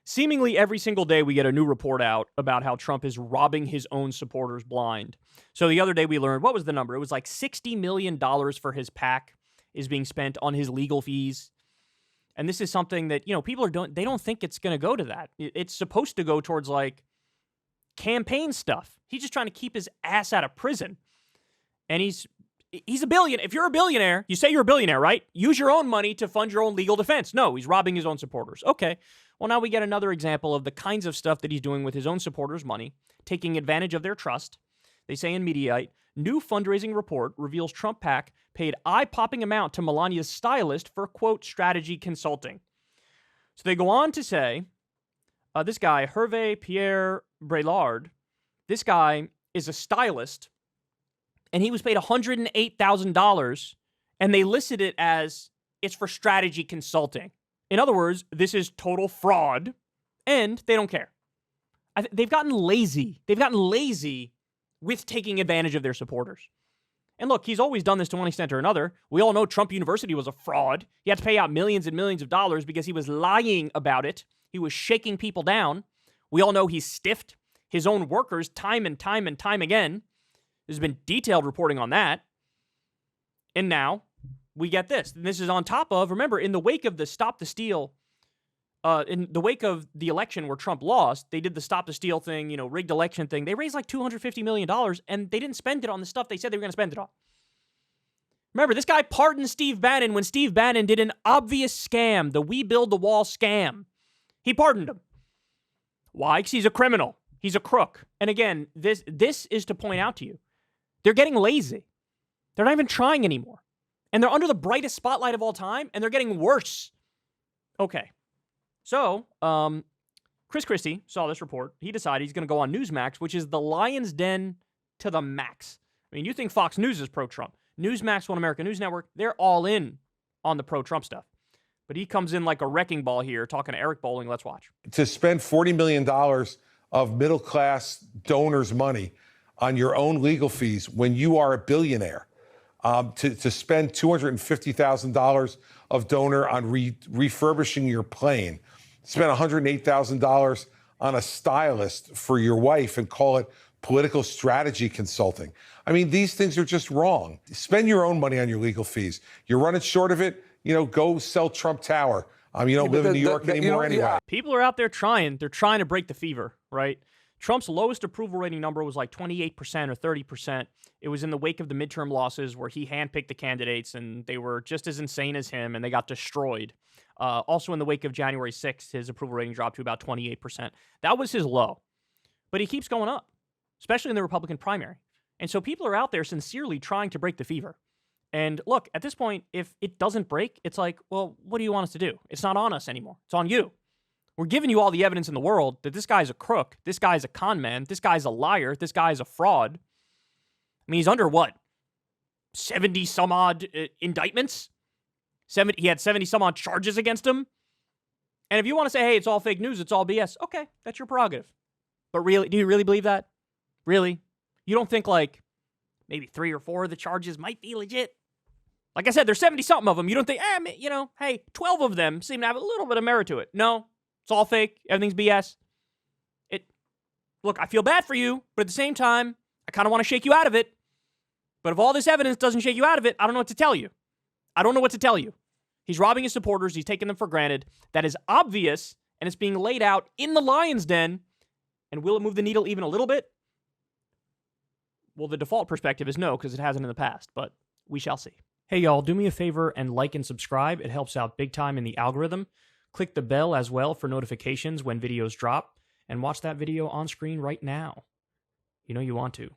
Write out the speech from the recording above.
Seemingly every single day we get a new report out about how Trump is robbing his own supporters blind. So the other day we learned, what was the number? It was like $60 million for his PAC is being spent on his legal fees. And this is something that, people they don't think it's going to go to that. It's supposed to go towards like campaign stuff. He's just trying to keep his ass out of prison. And he's a billionaire. If you're a billionaire, you say you're a billionaire, right? Use your own money to fund your own legal defense. No, he's robbing his own supporters. Okay. Well, now we get another example of the kinds of stuff that he's doing with his own supporters' money, taking advantage of their trust. They say in Mediaite, new fundraising report reveals Trump PAC paid eye-popping amount to Melania's stylist for, quote, strategy consulting. So they go on to say, this guy, Hervé Pierre Brelard, this guy is a stylist, and he was paid $108,000, and they listed it as it's for strategy consulting. In other words, this is total fraud, and they don't care. They've gotten lazy. They've gotten lazy with taking advantage of their supporters. And look, he's always done this to one extent or another. We all know Trump University was a fraud. He had to pay out millions and millions of dollars because he was lying about it. He was shaking people down. We all know he's stiffed his own workers time and time and time again. There's been detailed reporting on that. And now we get this. And this is on top of, remember, in the wake of the Stop the Steal, in the wake of the election where Trump lost, they did the Stop the Steal thing, rigged election thing. They raised like $250 million, and they didn't spend it on the stuff they said they were going to spend it on. Remember, this guy pardoned Steve Bannon when Steve Bannon did an obvious scam, the We Build the Wall scam. He pardoned him. Why? Because he's a criminal. He's a crook. And again, this is to point out to you, they're getting lazy. They're not even trying anymore. And they're under the brightest spotlight of all time, and they're getting worse. Okay. So, Chris Christie saw this report. He decided he's going to go on Newsmax, which is the lion's den to the max. I mean, you think Fox News is pro-Trump. Newsmax, One American News Network, they're all in on the pro-Trump stuff. But he comes in like a wrecking ball here, talking to Eric Bolling. Let's watch. To spend $40 million of middle-class donors' money on your own legal fees when you are a billionaire, to spend $250,000 of donor on refurbishing your plane, spend $108,000 on a stylist for your wife and call it political strategy consulting. I mean, these things are just wrong. Spend your own money on your legal fees. You're running short of it, go sell Trump Tower. You don't live in New York anymore anyway. Yeah. People are out there trying. They're trying to break the fever, right? Trump's lowest approval rating number was like 28% or 30%. It was in the wake of the midterm losses where he handpicked the candidates, and they were just as insane as him, and they got destroyed. Also in the wake of January 6th, his approval rating dropped to about 28%. That was his low. But he keeps going up, especially in the Republican primary. And so people are out there sincerely trying to break the fever. And look, at this point, if it doesn't break, it's like, well, what do you want us to do? It's not on us anymore. It's on you. We're giving you all the evidence in the world that this guy's a crook, this guy's a con man, this guy's a liar, this guy's a fraud. I mean, he's under what? 70 some odd indictments? He had 70 some odd charges against him? And if you want to say, hey, it's all fake news, it's all BS, okay, that's your prerogative. But really, do you really believe that? Really? You don't think like maybe 3 or 4 of the charges might be legit? Like I said, there's 70 something of them. You don't think, hey, 12 of them seem to have a little bit of merit to it. No. It's all fake. Everything's BS. Look, I feel bad for you, but at the same time, I kind of want to shake you out of it. But if all this evidence doesn't shake you out of it, I don't know what to tell you. I don't know what to tell you. He's robbing his supporters. He's taking them for granted. That is obvious, and it's being laid out in the lion's den. And will it move the needle even a little bit? Well, the default perspective is no, because it hasn't in the past, but we shall see. Hey, y'all, do me a favor and like and subscribe. It helps out big time in the algorithm. Click the bell as well for notifications when videos drop, and watch that video on screen right now. You know you want to.